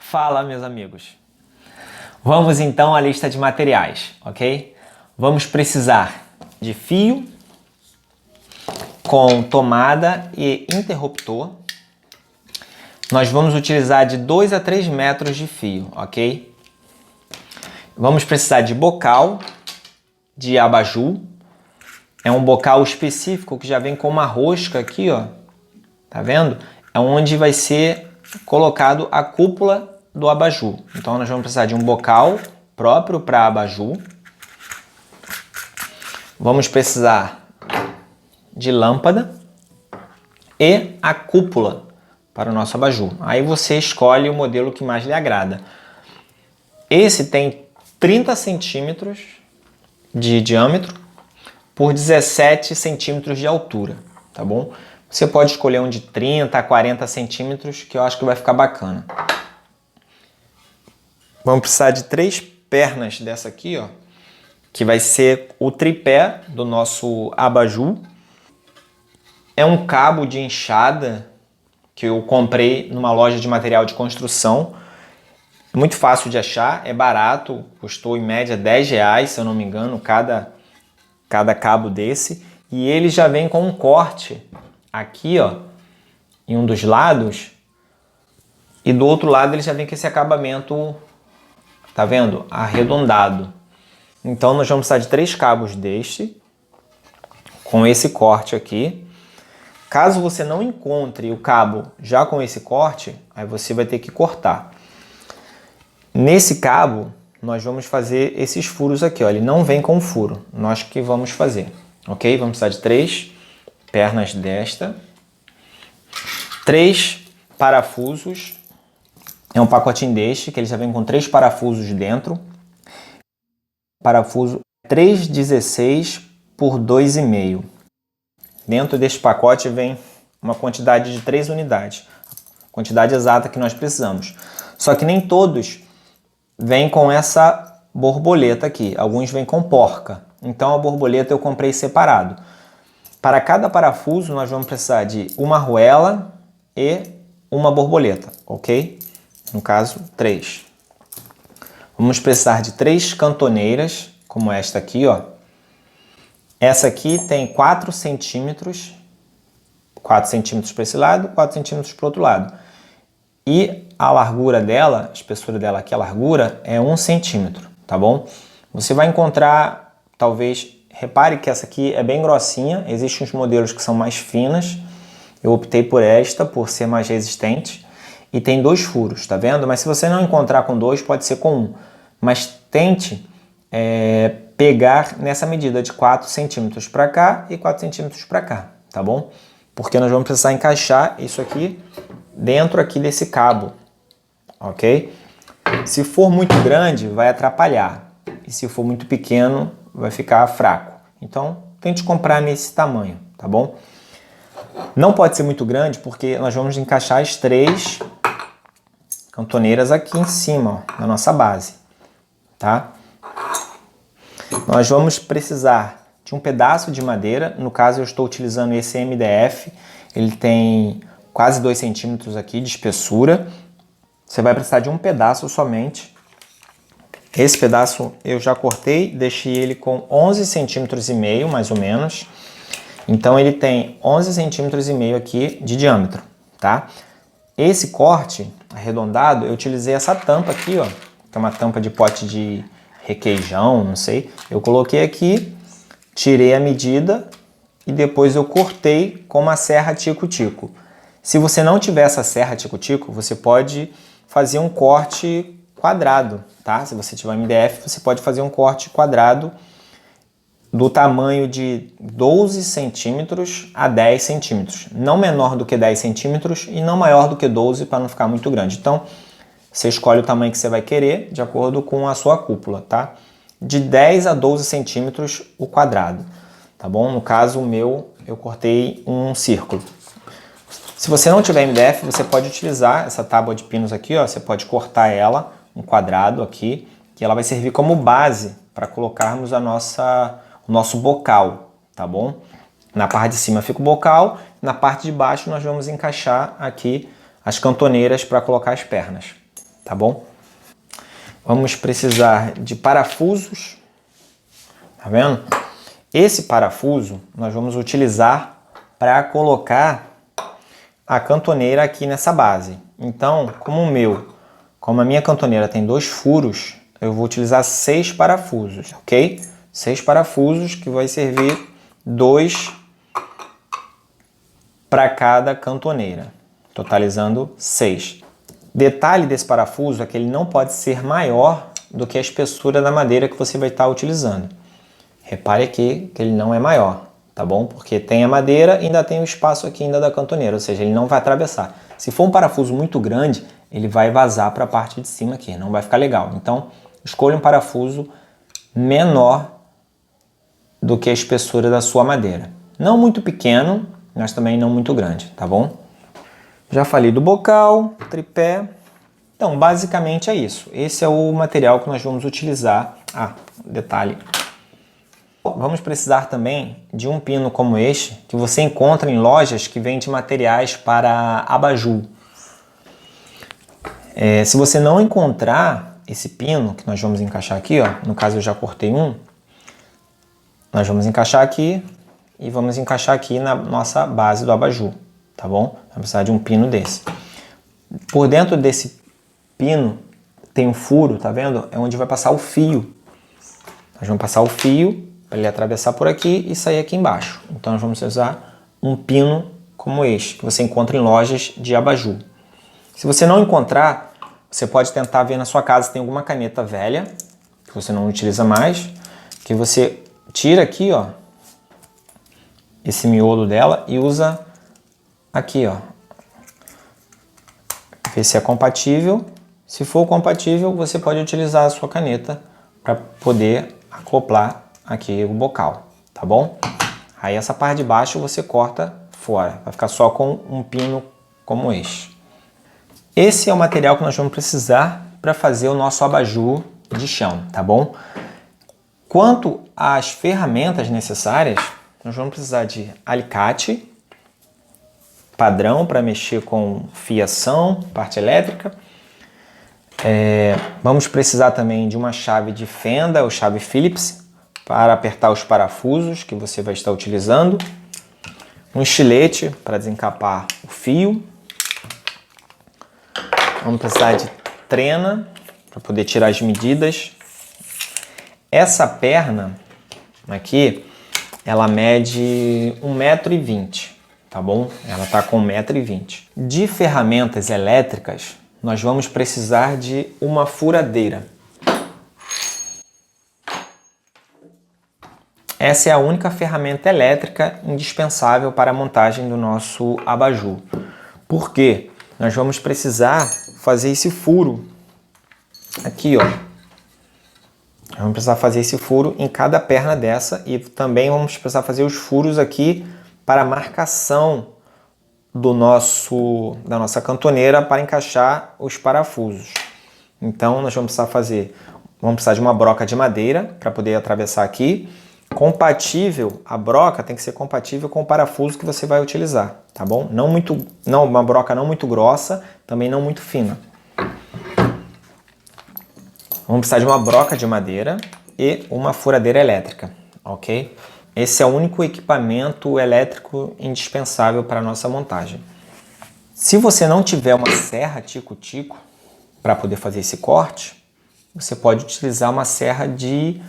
Fala, meus amigos. Vamos então à lista de materiais, ok? Vamos precisar de fio com tomada e interruptor. Nós vamos utilizar de 2 a 3 metros de fio, ok? Vamos precisar de bocal, de abajur. É um bocal específico que já vem com uma rosca aqui, ó. Tá vendo? É onde vai ser colocado a cúpula do abajur. Então nós vamos precisar de um bocal próprio para abajur. Vamos precisar de lâmpada e a cúpula para o nosso abajur. Aí você escolhe o modelo que mais lhe agrada. Esse tem 30 centímetros de diâmetro por 17 centímetros de altura, tá bom? Você pode escolher um de 30 a 40 centímetros, que eu acho que vai ficar bacana. Vamos precisar de 3 pernas dessa aqui, ó, que vai ser o tripé do nosso abajur. É um cabo de enxada que eu comprei numa loja de material de construção. Muito fácil de achar, é barato, custou em média R$10, se eu não me engano, cada cabo desse. E ele já vem com um corte aqui, ó, em um dos lados, e do outro lado ele já vem com esse acabamento, tá vendo? Arredondado. Então nós vamos precisar de 3 cabos deste, com esse corte aqui. Caso você não encontre o cabo já com esse corte, aí você vai ter que cortar. Nesse cabo, nós vamos fazer esses furos aqui, ó. Ele não vem com furo, nós que vamos fazer, ok? Vamos precisar de 3 pernas desta, 3 parafusos, é um pacotinho deste, que ele já vem com 3 parafusos dentro, parafuso 3,16 por 2,5. Dentro deste pacote vem uma quantidade de 3 unidades, a quantidade exata que nós precisamos. Só que nem todos vêm com essa borboleta aqui, alguns vêm com porca, então a borboleta eu comprei separado. Para cada parafuso nós vamos precisar de uma arruela e uma borboleta, ok? No caso, 3. Vamos precisar de 3 cantoneiras, como esta aqui, ó. Essa aqui tem 4 centímetros, 4 centímetros para esse lado, 4 centímetros para o outro lado. E a largura dela, a espessura dela aqui, a largura, é 1 centímetro, tá bom? Você vai encontrar, talvez, repare que essa aqui é bem grossinha, existem uns modelos que são mais finas, eu optei por esta, por ser mais resistente, e tem 2 furos, tá vendo? Mas se você não encontrar com 2, pode ser com 1. Mas tente pegar nessa medida de 4 centímetros para cá e 4 centímetros para cá, tá bom? Porque nós vamos precisar encaixar isso aqui dentro aqui desse cabo, ok? Se for muito grande, vai atrapalhar. E se for muito pequeno, vai ficar fraco. Então, tente comprar nesse tamanho, tá bom? Não pode ser muito grande, porque nós vamos encaixar as 3 cantoneiras aqui em cima, ó, na nossa base, tá? Nós vamos precisar de um pedaço de madeira. No caso, eu estou utilizando esse MDF. Ele tem quase 2 centímetros aqui de espessura. Você vai precisar de um pedaço somente. Esse pedaço eu já cortei, deixei ele com 11 centímetros e meio, mais ou menos. Então ele tem 11 centímetros e meio aqui de diâmetro, tá? Esse corte arredondado, eu utilizei essa tampa aqui, ó, que é uma tampa de pote de requeijão, não sei. Eu coloquei aqui, tirei a medida e depois eu cortei com uma serra tico-tico. Se você não tiver essa serra tico-tico, você pode fazer um corte quadrado, tá? Se você tiver MDF, você pode fazer um corte quadrado do tamanho de 12 centímetros a 10 centímetros. Não menor do que 10 centímetros e não maior do que 12 para não ficar muito grande. Então, você escolhe o tamanho que você vai querer de acordo com a sua cúpula, tá? De 10 a 12 centímetros o quadrado, tá bom? No caso, o meu, eu cortei um círculo. Se você não tiver MDF, você pode utilizar essa tábua de pinos aqui, ó. Você pode cortar ela, um quadrado aqui, que ela vai servir como base para colocarmos o nosso bocal, tá bom? Na parte de cima fica o bocal, na parte de baixo nós vamos encaixar aqui as cantoneiras para colocar as pernas. tá bom? Vamos precisar de parafusos, tá vendo? Esse parafuso nós vamos utilizar para colocar a cantoneira aqui nessa base. Então, como a minha cantoneira tem 2 furos, eu vou utilizar 6 parafusos, ok? 6 parafusos que vai servir 2 para cada cantoneira, totalizando 6. Detalhe desse parafuso é que ele não pode ser maior do que a espessura da madeira que você vai estar utilizando. Repare aqui que ele não é maior, tá bom? Porque tem a madeira e ainda tem o espaço aqui ainda da cantoneira, ou seja, ele não vai atravessar. Se for um parafuso muito grande, ele vai vazar para a parte de cima aqui, não vai ficar legal. Então, escolha um parafuso menor do que a espessura da sua madeira. Não muito pequeno, mas também não muito grande, tá bom? Já falei do bocal, tripé. Então, basicamente é isso. Esse é o material que nós vamos utilizar. Detalhe. Vamos precisar também de um pino como este, que você encontra em lojas que vendem materiais para abajur. Se você não encontrar esse pino, que nós vamos encaixar aqui, ó, no caso eu já cortei um, nós vamos encaixar aqui e vamos encaixar aqui na nossa base do abajur, tá bom? Vamos precisar de um pino desse. Por dentro desse pino tem um furo, tá vendo? É onde vai passar o fio. Nós vamos passar o fio para ele atravessar por aqui e sair aqui embaixo. Então nós vamos usar um pino como este, que você encontra em lojas de abajur. Se você não encontrar, você pode tentar ver na sua casa se tem alguma caneta velha, que você não utiliza mais, que você tira aqui, ó, esse miolo dela e usa aqui, ó. Ver se é compatível. Se for compatível, você pode utilizar a sua caneta para poder acoplar aqui o bocal, tá bom? Aí essa parte de baixo você corta fora, vai ficar só com um pino como este. Esse é o material que nós vamos precisar para fazer o nosso abajur de chão, tá bom? Quanto às ferramentas necessárias, nós vamos precisar de alicate padrão para mexer com fiação, parte elétrica. Vamos precisar também de uma chave de fenda ou chave Phillips para apertar os parafusos que você vai estar utilizando. Um estilete para desencapar o fio. Vamos precisar de trena para poder tirar as medidas. Essa perna aqui, ela mede 1,20 m, tá bom? Ela está com 1,20 m. De ferramentas elétricas, nós vamos precisar de uma furadeira. Essa é a única ferramenta elétrica indispensável para a montagem do nosso abajur. Por quê? Nós vamos precisar fazer esse furo aqui, ó. Vamos precisar fazer esse furo em cada perna dessa e também vamos precisar fazer os furos aqui para a marcação da nossa cantoneira para encaixar os parafusos. Então nós vamos precisar de uma broca de madeira para poder atravessar aqui. A broca tem que ser compatível com o parafuso que você vai utilizar, tá bom? Uma broca não muito grossa, também não muito fina. Vamos precisar de uma broca de madeira e uma furadeira elétrica, ok? Esse é o único equipamento elétrico indispensável para a nossa montagem. Se você não tiver uma serra tico-tico para poder fazer esse corte, você pode utilizar uma serra de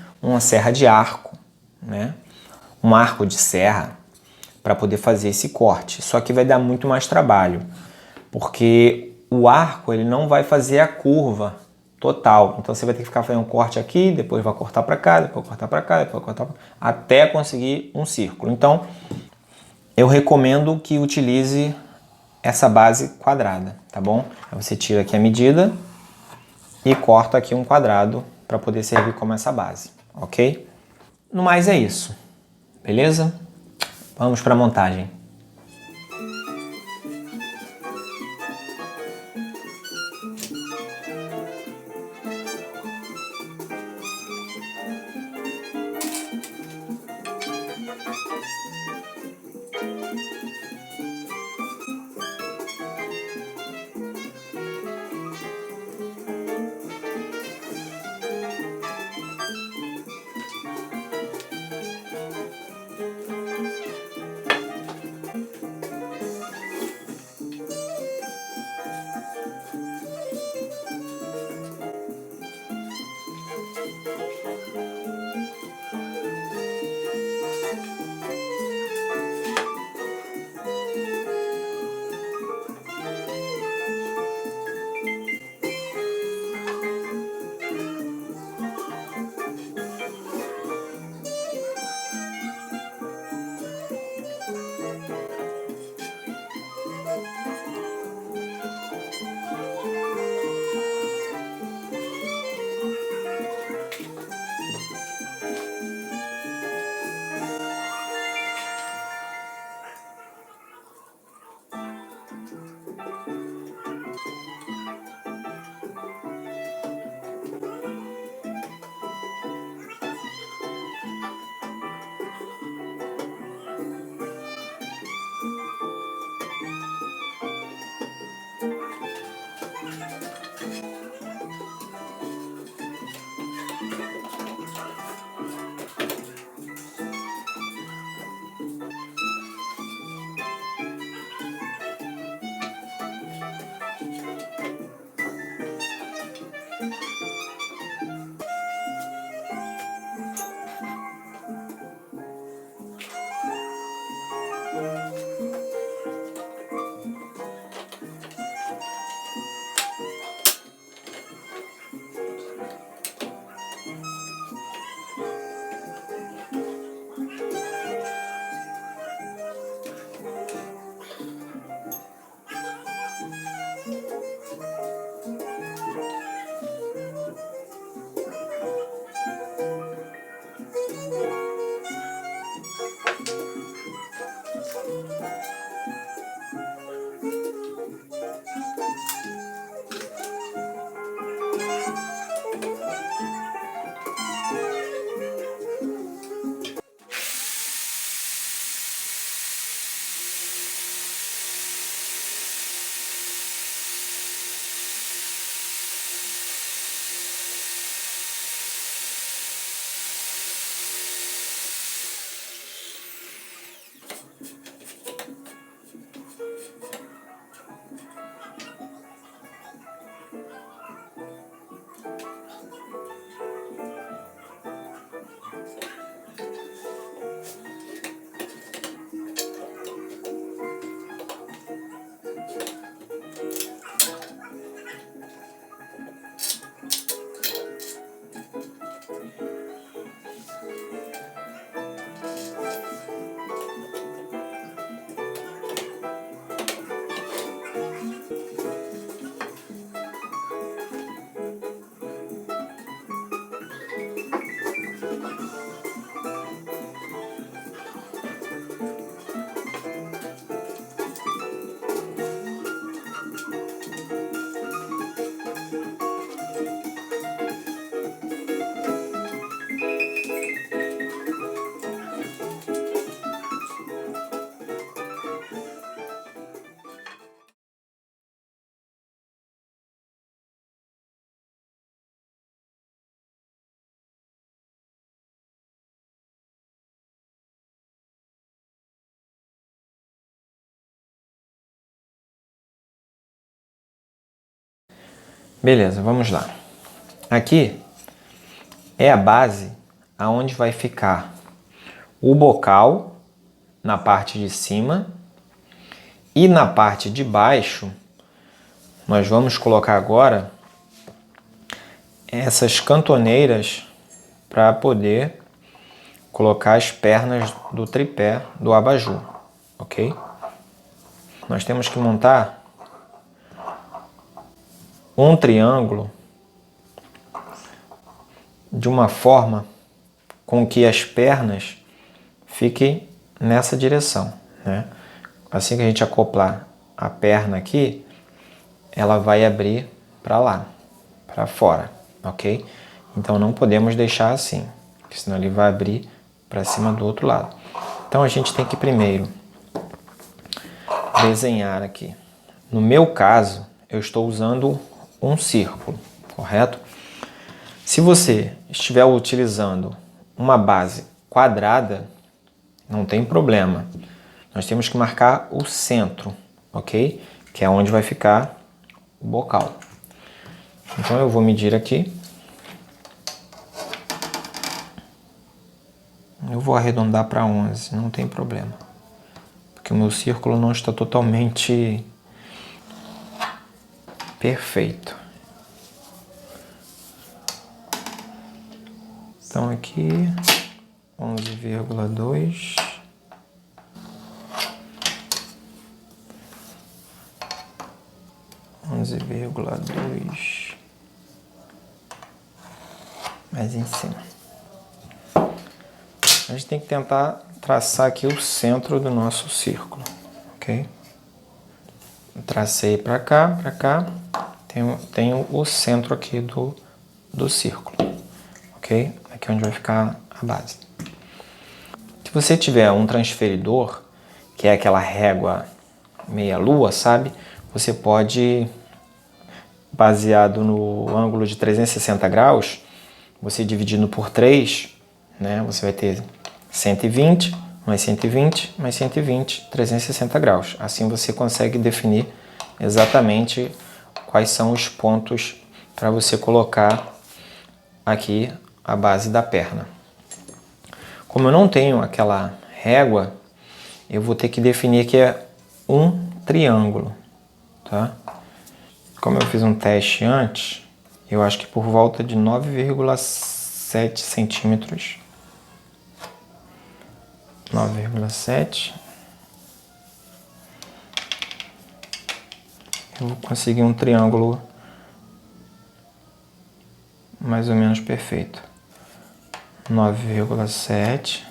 arco, né? Um arco de serra para poder fazer esse corte. Só que vai dar muito mais trabalho, porque o arco ele não vai fazer a curva total. Então você vai ter que ficar fazendo um corte aqui, depois vai cortar para cá, depois cortar para cá, depois cortar pra cá, até conseguir um círculo. Então eu recomendo que utilize essa base quadrada, tá bom? Aí você tira aqui a medida e corta aqui um quadrado para poder servir como essa base, ok? No mais é isso, beleza? Vamos para a montagem. Beleza, vamos lá. Aqui é a base aonde vai ficar o bocal na parte de cima e na parte de baixo nós vamos colocar agora essas cantoneiras para poder colocar as pernas do tripé do abajur, ok? Nós temos que montar um triângulo de uma forma com que as pernas fiquem nessa direção, né? Assim que a gente acoplar a perna aqui, ela vai abrir para lá, para fora, ok? Então não podemos deixar assim, porque senão ele vai abrir para cima do outro lado. Então a gente tem que primeiro desenhar aqui. No meu caso, eu estou usando um círculo, correto? Se você estiver utilizando uma base quadrada, não tem problema. Nós temos que marcar o centro, ok? Que é onde vai ficar o bocal. Então eu vou medir aqui. Eu vou arredondar para 11, não tem problema. Porque o meu círculo não está totalmente perfeito. Então aqui 11,2. Mais em cima. A gente tem que tentar traçar aqui o centro do nosso círculo, ok? Tracei para cá, tenho o centro aqui do círculo, ok? Aqui é onde vai ficar a base. Se você tiver um transferidor, que é aquela régua meia-lua, sabe? Você pode, baseado no ângulo de 360 graus, você dividindo por 3, né? Você vai ter 120, mais 120, mais 120, 360 graus. Assim você consegue definir exatamente quais são os pontos para você colocar aqui a base da perna. Como eu não tenho aquela régua, eu vou ter que definir que é um triângulo, tá? Como eu fiz um teste antes, eu acho que por volta de 9,7 centímetros. 9,7. Eu vou conseguir um triângulo mais ou menos perfeito. 9,7.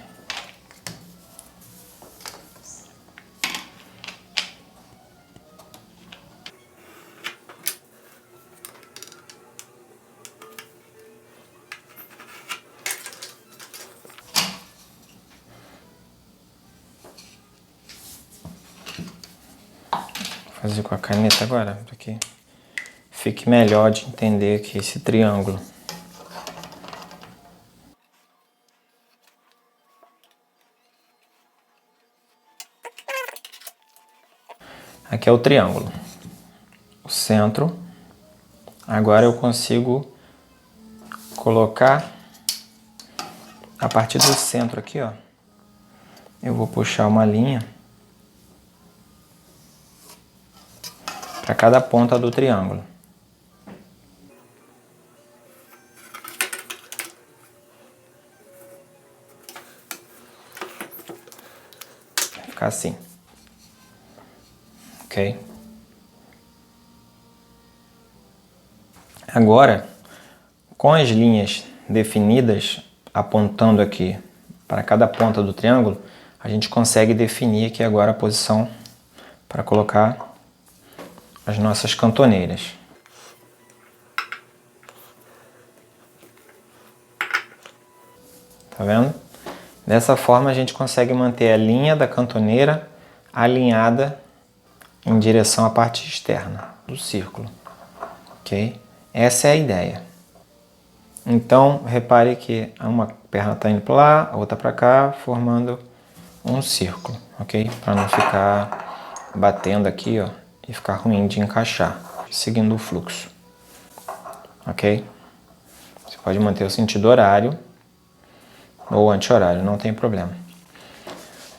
Vou fazer com a caneta agora, para que fique melhor de entender aqui esse triângulo. Aqui é o triângulo, o centro. Agora eu consigo colocar a partir do centro aqui, ó. Eu vou puxar uma linha para cada ponta do triângulo. Vai ficar assim. Ok? Agora, com as linhas definidas, apontando aqui para cada ponta do triângulo, a gente consegue definir aqui agora a posição para colocar as nossas cantoneiras. Tá vendo? Dessa forma a gente consegue manter a linha da cantoneira alinhada em direção à parte externa do círculo, ok? Essa é a ideia. Então, repare que uma perna está indo para lá, a outra para cá, formando um círculo, ok? Para não ficar batendo aqui, ó, e ficar ruim de encaixar, seguindo o fluxo. ok? Você pode manter o sentido horário ou anti-horário, não tem problema.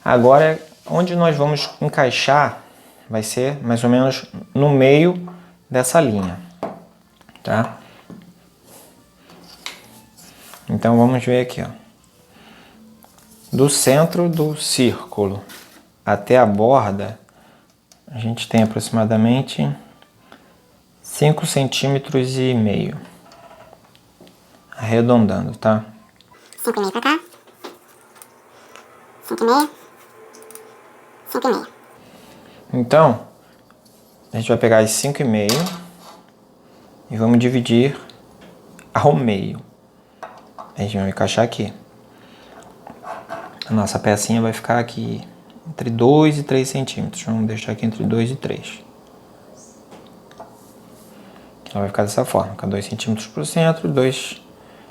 Agora, onde nós vamos encaixar vai ser mais ou menos no meio dessa linha, tá? Então vamos ver aqui, ó. Do centro do círculo até a borda, a gente tem aproximadamente 5 centímetros e meio, arredondando, tá? 5,5 pra cá, 5,5, 5,5. Então, a gente vai pegar esse 5,5 e vamos dividir ao meio. A gente vai encaixar aqui. A nossa pecinha vai ficar aqui entre 2 e 3 centímetros. Vamos deixar aqui entre 2 e 3. Ela vai ficar dessa forma, com 2 centímetros para o centro e 2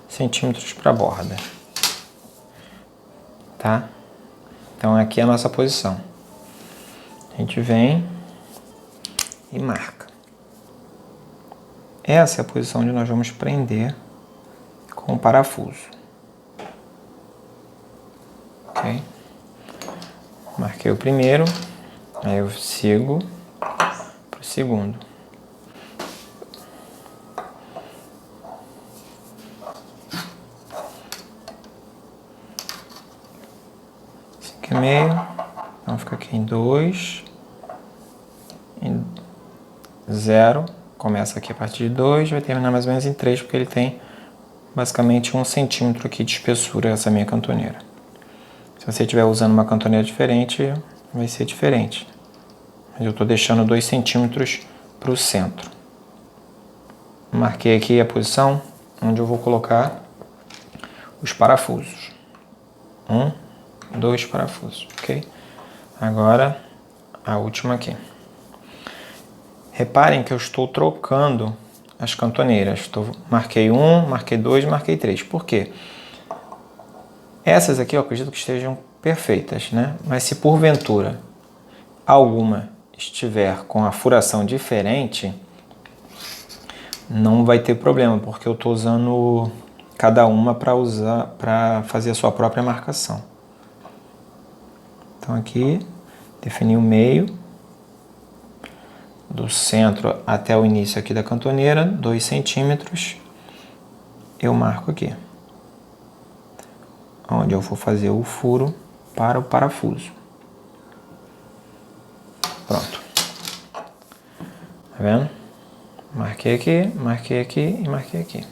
centímetros para a borda. Tá? Então aqui é a nossa posição. A gente vem e marca. Essa é a posição onde nós vamos prender com o parafuso. Ok? Marquei o primeiro, aí eu sigo para o segundo. Meio, então fica aqui em 2, em 0, começa aqui a partir de 2, vai terminar mais ou menos em 3, porque ele tem basicamente 1 centímetro aqui de espessura, essa minha cantoneira. Se você estiver usando uma cantoneira diferente, vai ser diferente. Mas eu estou deixando 2 centímetros para o centro. Marquei aqui a posição onde eu vou colocar os parafusos. 2 parafusos, ok? Agora, a última aqui. Reparem que eu estou trocando as cantoneiras. Marquei 1, marquei 2, marquei 3. Por quê? Essas aqui eu acredito que estejam perfeitas, né? Mas se porventura alguma estiver com a furação diferente, não vai ter problema, porque eu estou usando cada uma para fazer a sua própria marcação. Então aqui, defini o meio, do centro até o início aqui da cantoneira, 2 centímetros, eu marco aqui, onde eu vou fazer o furo para o parafuso. Pronto. Tá vendo? Marquei aqui e marquei aqui.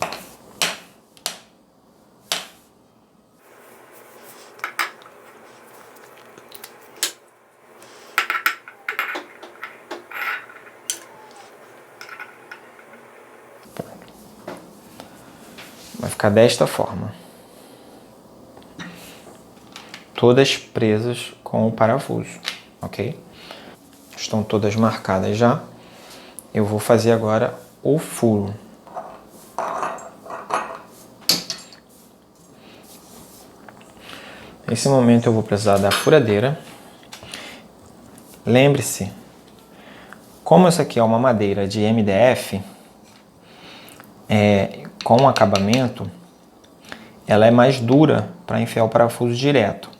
Vai ficar desta forma. Todas presas com o parafuso, ok? Estão todas marcadas já. Eu vou fazer agora o furo. Nesse momento eu vou precisar da furadeira. Lembre-se, como essa aqui é uma madeira de MDF, com acabamento, ela é mais dura para enfiar o parafuso direto,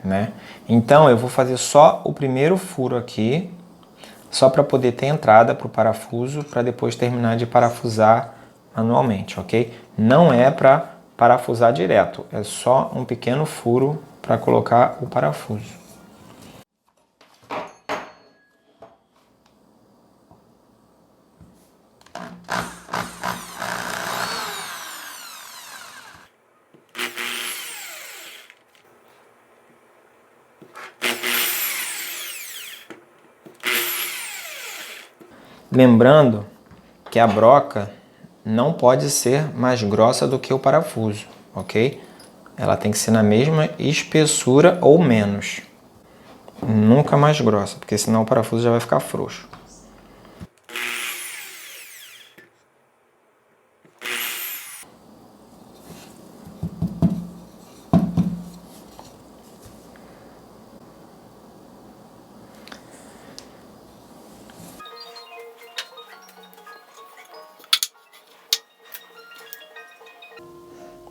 né? Então eu vou fazer só o primeiro furo aqui, só para poder ter entrada para o parafuso, para depois terminar de parafusar manualmente, ok? Não é para parafusar direto, é só um pequeno furo para colocar o parafuso. Lembrando que a broca não pode ser mais grossa do que o parafuso, ok? Ela tem que ser na mesma espessura ou menos. Nunca mais grossa, porque senão o parafuso já vai ficar frouxo.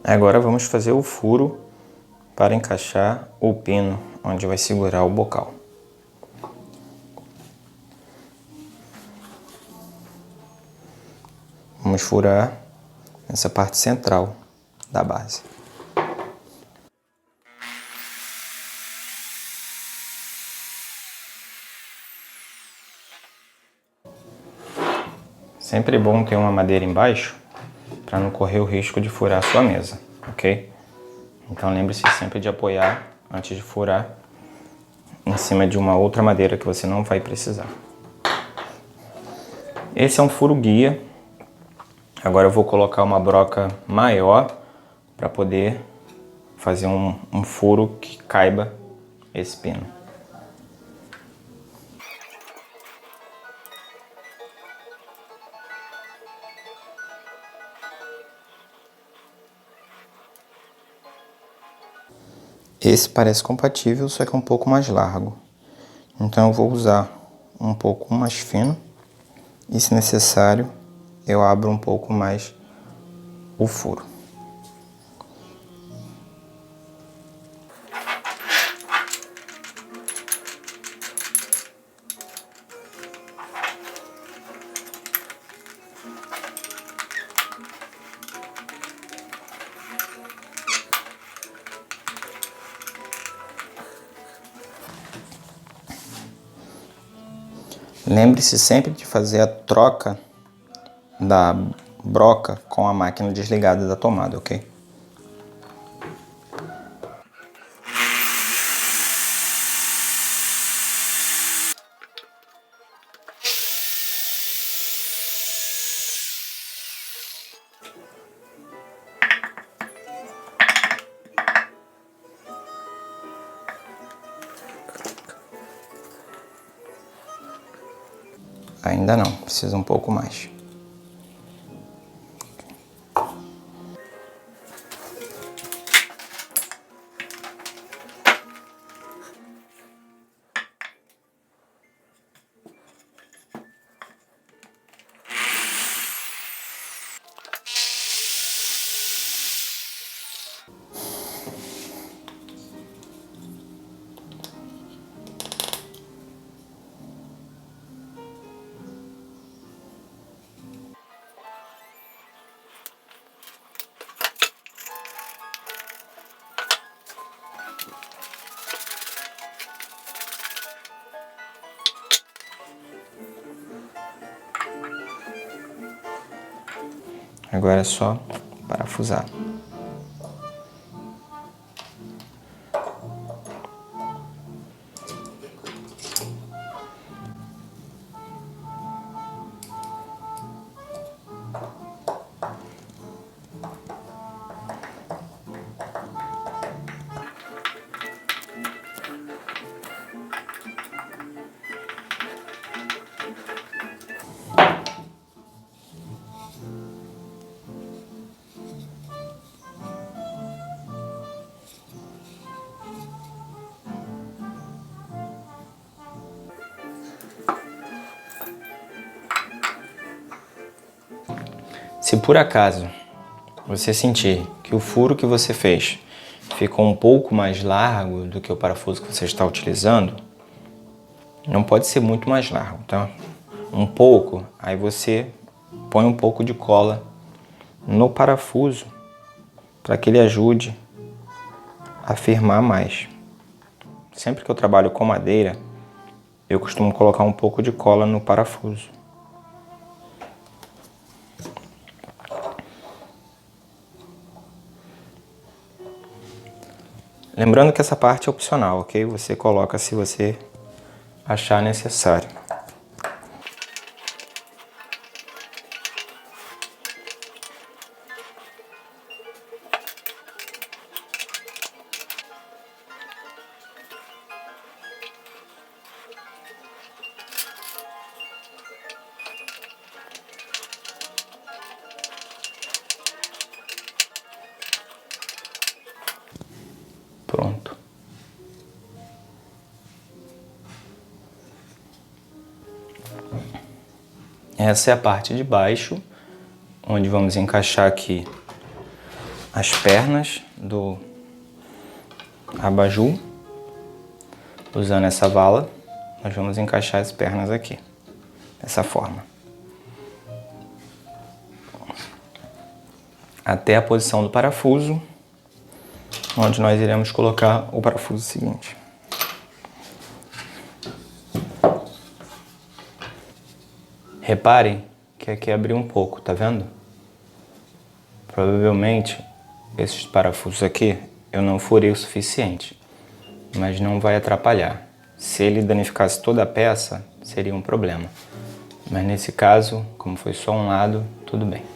Agora vamos fazer o furo para encaixar o pino onde vai segurar o bocal. Vamos furar essa parte central da base. Sempre é bom ter uma madeira embaixo para não correr o risco de furar a sua mesa, ok? Então lembre-se sempre de apoiar antes de furar em cima de uma outra madeira que você não vai precisar. Esse é um furo guia. Agora eu vou colocar uma broca maior para poder fazer um furo que caiba esse pino. Esse parece compatível, só que é um pouco mais largo. Então eu vou usar um pouco mais fino e, se necessário, eu abro um pouco mais o furo. Lembre-se sempre de fazer a troca da broca com a máquina desligada da tomada, ok? Ainda não, precisa um pouco mais. Agora é só parafusar. Se por acaso você sentir que o furo que você fez ficou um pouco mais largo do que o parafuso que você está utilizando, não pode ser muito mais largo, tá? Um pouco, aí você põe um pouco de cola no parafuso para que ele ajude a firmar mais. Sempre que eu trabalho com madeira, eu costumo colocar um pouco de cola no parafuso. Lembrando que essa parte é opcional, ok? Você coloca se você achar necessário. Pronto. Essa é a parte de baixo, onde vamos encaixar aqui as pernas do abajur. Usando essa vala, nós vamos encaixar as pernas aqui, dessa forma. Até a posição do parafuso, onde nós iremos colocar o parafuso seguinte. Reparem que aqui abriu um pouco, tá vendo? Provavelmente esses parafusos aqui eu não furei o suficiente, mas não vai atrapalhar. Se ele danificasse toda a peça, seria um problema. Mas nesse caso, como foi só um lado, tudo bem.